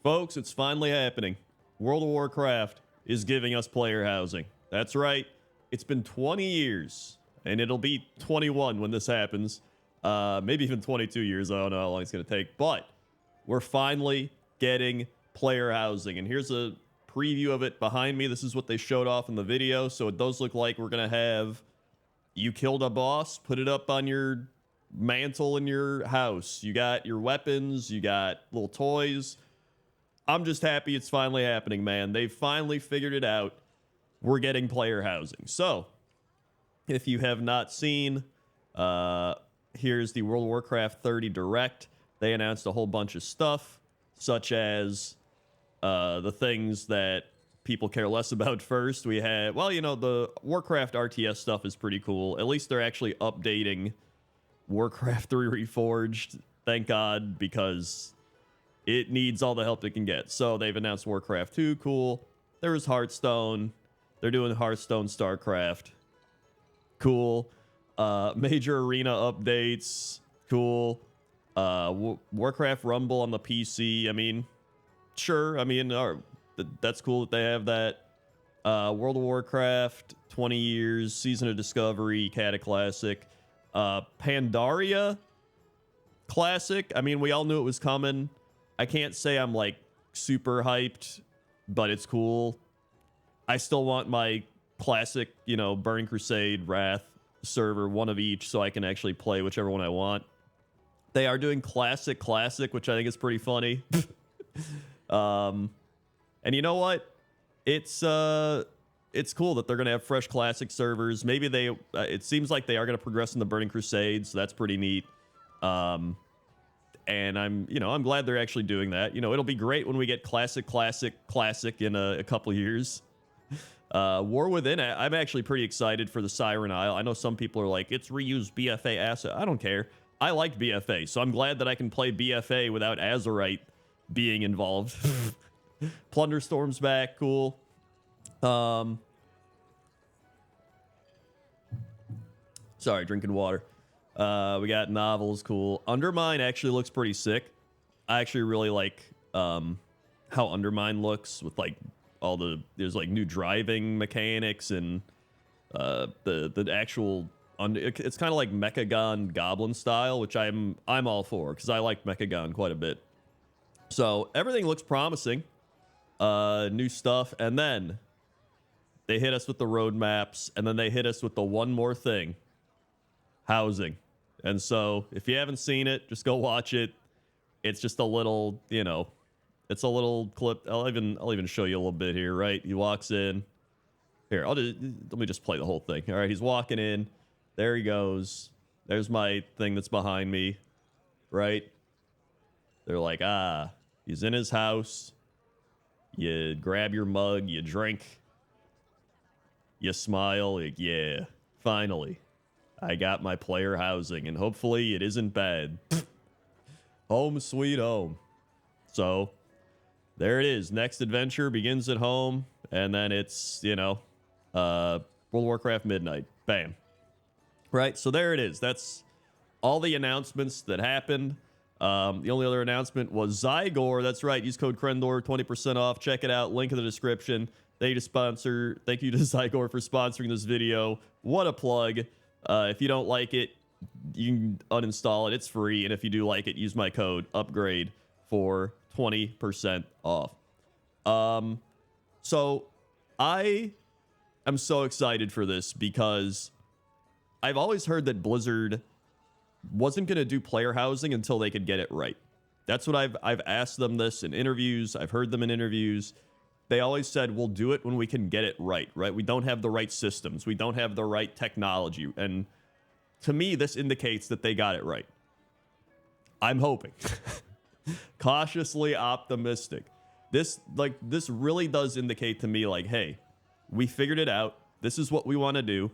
Folks, it's finally happening. World of Warcraft is giving us player housing. That's right. It's been 20 years, and it'll be 21 when this happens. Maybe even 22 years. I don't know how long it's going to take. But we're finally getting player housing. And here's a preview of it behind me. This is what they showed off in the video. So it does look like we're going to have you killed a boss, put it up on your mantle in your house. You got your weapons. You got little toys. I'm just happy it's finally happening, man. They've finally figured it out. We're getting player housing. So, if you have not seen, here's the World of Warcraft 30 Direct. They announced a whole bunch of stuff, such as the things that people care less about first. We had, well, you know, the Warcraft RTS stuff is pretty cool. At least they're actually updating Warcraft 3 Reforged. Thank God, because it needs all the help it can get. So they've announced Warcraft 2, cool. There was Hearthstone. They're doing Hearthstone StarCraft. Cool. Major arena updates. Cool. Warcraft Rumble on the PC. I mean, sure. I mean, that's cool that they have that. World of Warcraft, 20 years, Season of Discovery, Cataclassic. Pandaria Classic. I mean, we all knew it was coming. I can't say I'm like super hyped, but it's cool. I still want my classic, you know, Burning Crusade, Wrath server, one of each, so I can actually play whichever one I want. They are doing Classic, which I think is pretty funny. And you know what? It's cool that they're gonna have fresh Classic servers. Maybe they. It seems like they are gonna progress in the Burning Crusade, so that's pretty neat. And I'm glad they're actually doing that. You know, it'll be great when we get classic in a couple years. War Within, I'm actually pretty excited for the Siren Isle. I know some people are like, it's reused BFA asset. I don't care. I liked BFA, so I'm glad that I can play BFA without Azerite being involved. Plunderstorm's back, cool. Sorry, drinking water. We got novels, cool. Undermine actually looks pretty sick. I actually really like how Undermine looks with like all there's like new driving mechanics and the actual it's kind of like Mechagon Goblin style, which I'm all for because I like Mechagon quite a bit. So everything looks promising. New stuff, and then they hit us with the roadmaps, and then they hit us with the one more thing: housing. And so, if you haven't seen it, just go watch it. It's just a little, you know, it's a little clip. I'll even show you a little bit here, right? He walks in. Here, let me just play the whole thing. All right, he's walking in. There he goes. There's my thing that's behind me, right? They're like, he's in his house. You grab your mug, you drink, you smile, like, yeah, finally. I got my player housing, and hopefully it isn't bad. Home sweet home. So, there it is. Next adventure begins at home, and then it's, you know, World of Warcraft Midnight. Bam. Right, so there it is. That's all the announcements that happened. The only other announcement was Zygor. That's right, use code crendor, 20% off. Check it out, link in the description. Thank you to Zygor for sponsoring this video. What a plug. If you don't like it, you can uninstall it. It's free. And if you do like it, use my code upgrade for 20% off. So I am so excited for this because I've always heard that Blizzard wasn't going to do player housing until they could get it right. That's what I've asked them this in interviews. I've heard them in interviews. They always said, we'll do it when we can get it right? We don't have the right systems. We don't have the right technology. And to me, this indicates that they got it right. I'm hoping. Cautiously optimistic. This really does indicate to me, like, hey, we figured it out. This is what we want to do.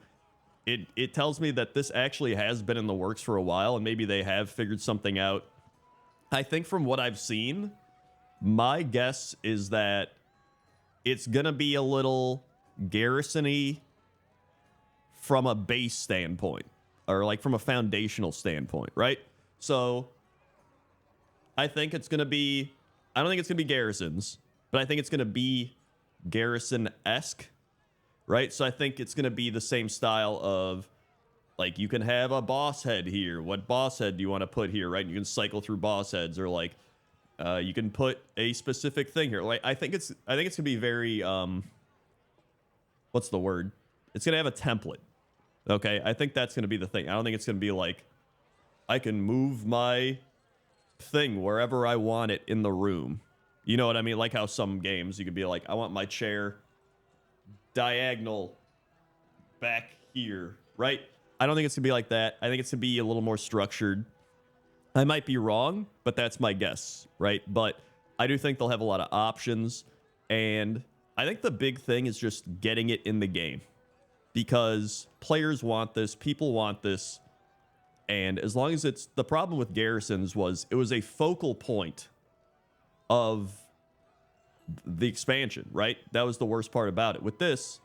It tells me that this actually has been in the works for a while, and maybe they have figured something out. I think from what I've seen, my guess is that it's going to be a little garrison-y from a base standpoint, or like from a foundational standpoint, right? So I think it's going to be I don't think it's going to be garrisons, but I think it's going to be garrison-esque, right? So I think it's going to be the same style of, like, you can have a boss head here. What boss head do you want to put here, right? You can cycle through boss heads, or like you can put a specific thing here. Like, I think it's going to be very what's the word? It's going to have a template. Okay? I think that's going to be the thing. I don't think it's going to be like I can move my thing wherever I want it in the room. You know what I mean? Like how some games you could be like, I want my chair diagonal back here, right? I don't think it's gonna be like that. I think it's gonna be a little more structured. I might be wrong, but that's my guess, right? But I do think they'll have a lot of options, and I think the big thing is just getting it in the game, because players want this, people want this. And as long as it's, the problem with garrisons was it was a focal point of the expansion, right? That was the worst part about it. With this,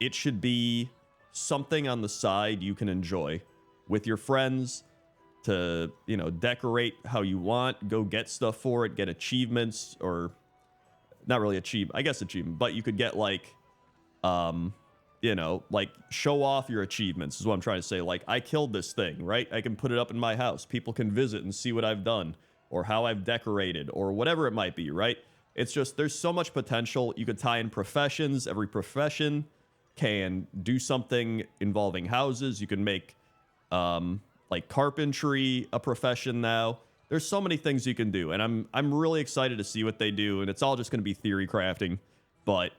it should be something on the side you can enjoy with your friends to, you know, decorate how you want, go get stuff for it, get achievements, or not really I guess achievement, but you could get like, you know, like show off your achievements is what I'm trying to say. Like, I killed this thing, right? I can put it up in my house. People can visit and see what I've done or how I've decorated or whatever it might be, right? It's just, there's so much potential. You could tie in professions. Every profession can do something involving houses. You can make like carpentry a profession now. There's so many things you can do, and I'm really excited to see what they do. And it's all just going to be theory crafting, but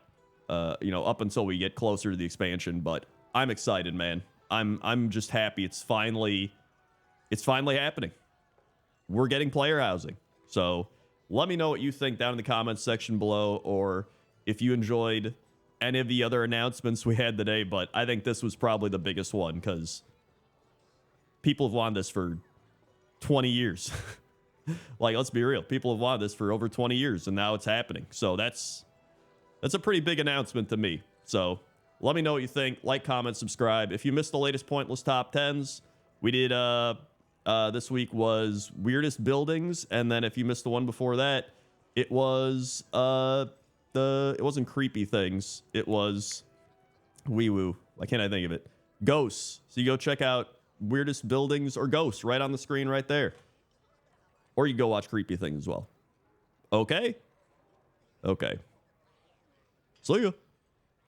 you know, up until we get closer to the expansion. But I'm excited, man. I'm just happy it's finally happening. We're getting player housing. So let me know what you think down in the comments section below, or if you enjoyed any of the other announcements we had today. But I think this was probably the biggest one, because people have wanted this for 20 years. Like, let's be real. People have wanted this for over 20 years, and now it's happening. So that's a pretty big announcement to me. So let me know what you think. Like, comment, subscribe. If you missed the latest pointless top 10s, we did this week was weirdest buildings, and then if you missed the one before that, it was it wasn't creepy things. It was wee woo. Why can't I think of it? Ghosts. So you go check out weirdest buildings or ghosts right on the screen right there. Or you go watch creepy things as well. Okay. See ya.